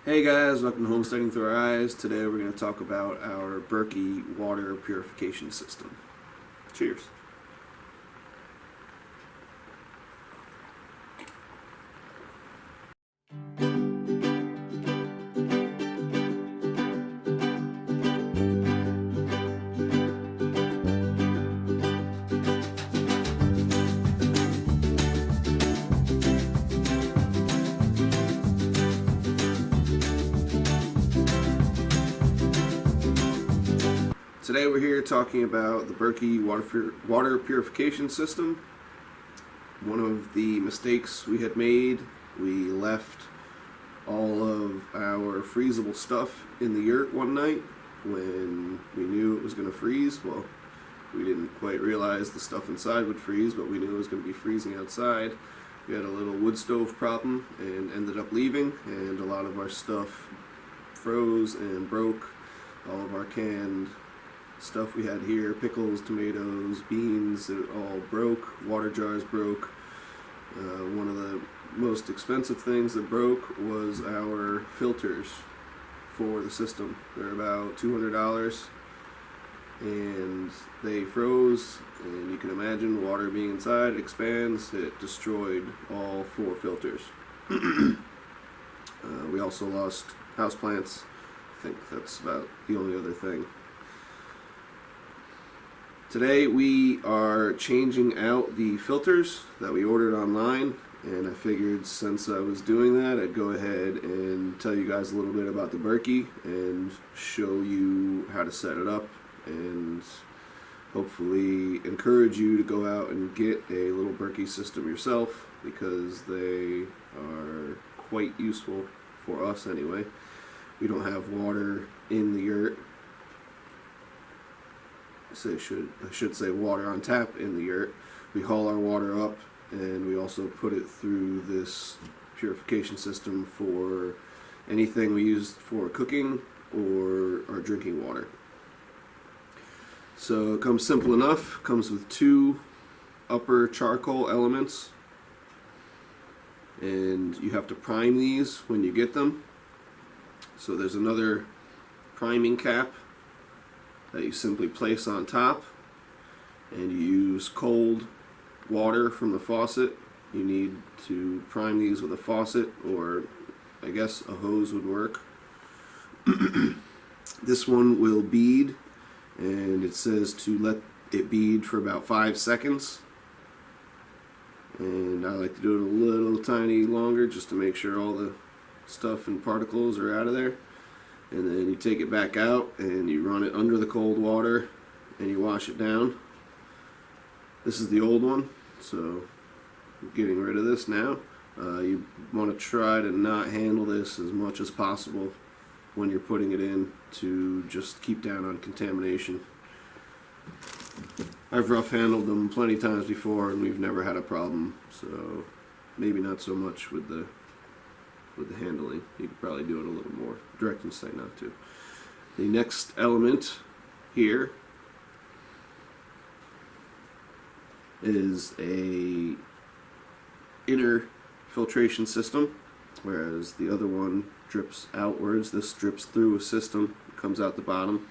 Hey guys, welcome to Homesteading Through Our Eyes. Today we're going to talk about our Berkey water purification system. Cheers. Today we're here talking about the Berkey water purification system. One of the mistakes we had made, we left all of our freezable stuff in the yurt one night when we knew it was going to freeze. Well, we didn't quite realize the stuff inside would freeze, but we knew it was going to be freezing outside. We had a little wood stove problem and ended up leaving, and a lot of our stuff froze and broke. All of our canned stuff we had here, pickles, tomatoes, beans, it all broke. Water jars broke. One of the most expensive things that broke was our filters for the system. They're about $200 and they froze, and you can imagine water being inside, it expands, it destroyed all 4 filters. We also lost houseplants. I think that's about the only other thing. Today we are changing out the filters that we ordered online, and I figured since I was doing that I'd go ahead and tell you guys a little bit about the Berkey and show you how to set it up and hopefully encourage you to go out and get a little Berkey system yourself, because they are quite useful for us anyway. We don't have water in the yurt. I should say water on tap in the yurt. We haul our water up, and we also put it through this purification system for anything we use for cooking or our drinking water. So it comes simple enough. It comes with 2 upper charcoal elements, and you have to prime these when you get them. So there's another priming cap that you simply place on top, and you use cold water from the faucet. You need to prime these with a faucet, or I guess a hose would work. This one will bead, and it says to let it bead for about 5 seconds, and I like to do it a little tiny longer just to make sure all the stuff and particles are out of there. And then you take it back out and you run it under the cold water and you wash it down. This is the old one, so I'm getting rid of this now. You want to try to not handle this as much as possible when you're putting it in, to just keep down on contamination. I've rough handled them plenty of times before and we've never had a problem, so maybe not so much with the handling. You could probably do it a little more. Directions say not to. The next element here is a inner filtration system, whereas the other one drips outwards. This drips through a system, comes out the bottom.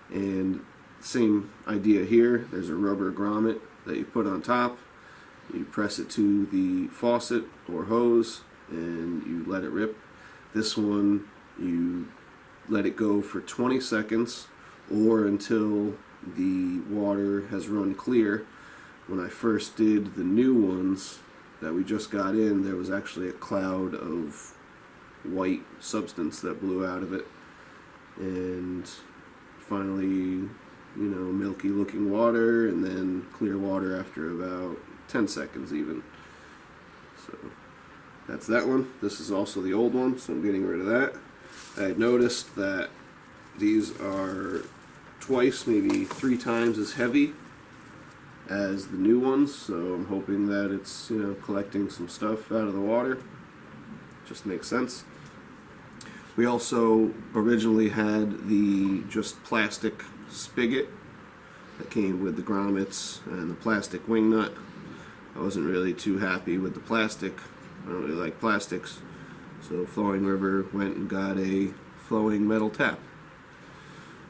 And same idea here. There's a rubber grommet that you put on top. You press it to the faucet or hose and you let it rip. This one, you let it go for 20 seconds or until the water has run clear. When I first did the new ones that we just got in, there was actually a cloud of white substance that blew out of it, and finally, milky looking water, and then clear water after about 10 seconds even. So that's that one. This is also the old one, so I'm getting rid of that. I had noticed that these are twice, maybe 3 times as heavy as the new ones, so I'm hoping that it's collecting some stuff out of the water. Just makes sense. We also originally had the just plastic spigot that came with the grommets and the plastic wing nut. I wasn't really too happy with the plastic. I don't really like plastics, So Flowing River went and got a flowing metal tap.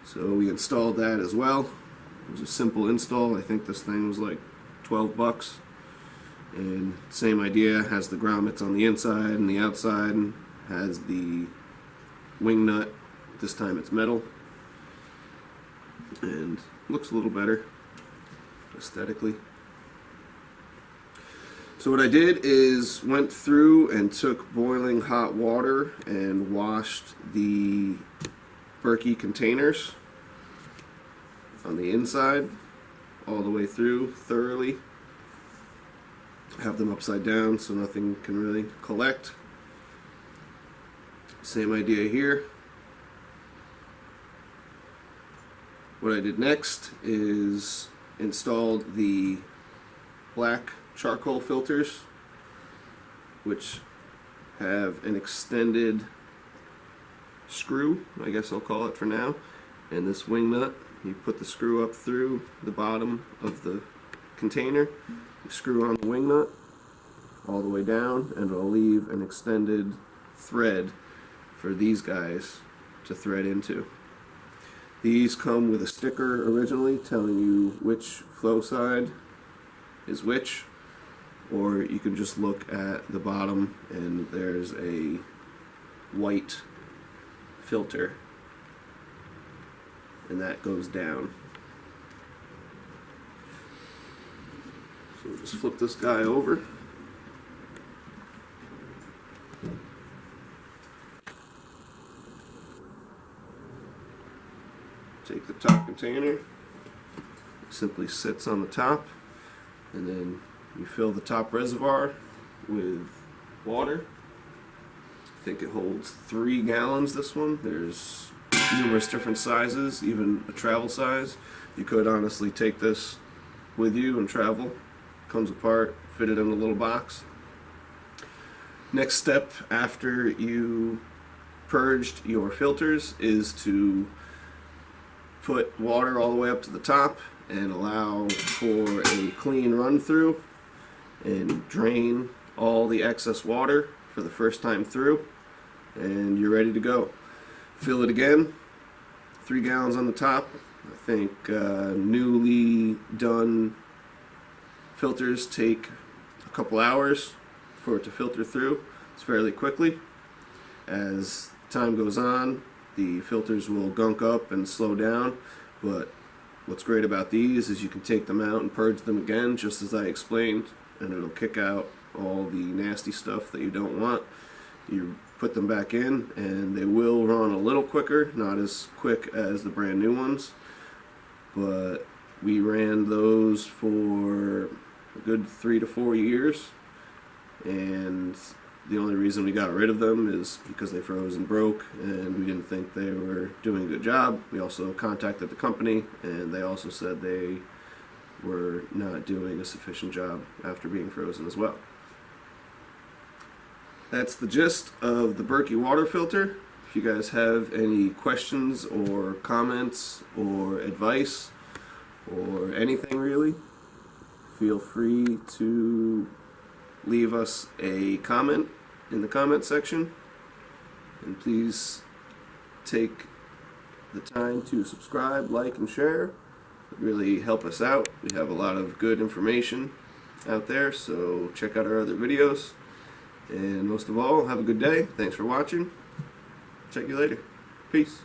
So we installed that as well. It was a simple install. I think this thing was like 12 bucks. And same idea, has the grommets on the inside and the outside, has the wing nut. This time it's metal. And looks a little better aesthetically. So what I did is went through and took boiling hot water and washed the Berkey containers on the inside all the way through thoroughly. Have them upside down so nothing can really collect. Same idea here. What I did next is installed the black charcoal filters, which have an extended screw, I guess I'll call it for now, and this wing nut. You put the screw up through the bottom of the container, you screw on the wing nut all the way down, and it'll leave an extended thread for these guys to thread into. These come with a sticker originally telling you which flow side is which, or you can just look at the bottom and there's a white filter, and that goes down. So we'll just flip this guy over. Take the top container, it simply sits on the top, and then you fill the top reservoir with water. I think it holds 3 gallons, this one. There's numerous different sizes, even a travel size. You could honestly take this with you and travel. Comes apart, fit it in a little box. Next step after you purged your filters is to put water all the way up to the top and allow for a clean run through and drain all the excess water for the first time through, and you're ready to go. Fill it again, 3 gallons on the top. I think newly done filters take a couple hours for it to filter through. It's fairly quickly. As time goes on, the filters will gunk up and slow down, but what's great about these is you can take them out and purge them again, just as I explained, and it'll kick out all the nasty stuff that you don't want. You put them back in and they will run a little quicker, not as quick as the brand new ones, but we ran those for a good 3 to 4 years, and the only reason we got rid of them is because they froze and broke, and we didn't think they were doing a good job. We also contacted the company, and they also said they were not doing a sufficient job after being frozen as well. That's the gist of the Berkey water filter. If you guys have any questions or comments or advice or anything really, feel free to leave us a comment in the comment section, and please take the time to subscribe, like, and share. It really help us out. We have a lot of good information out there, so check out our other videos, and most of all, have a good day. Thanks for watching. Check you later. Peace.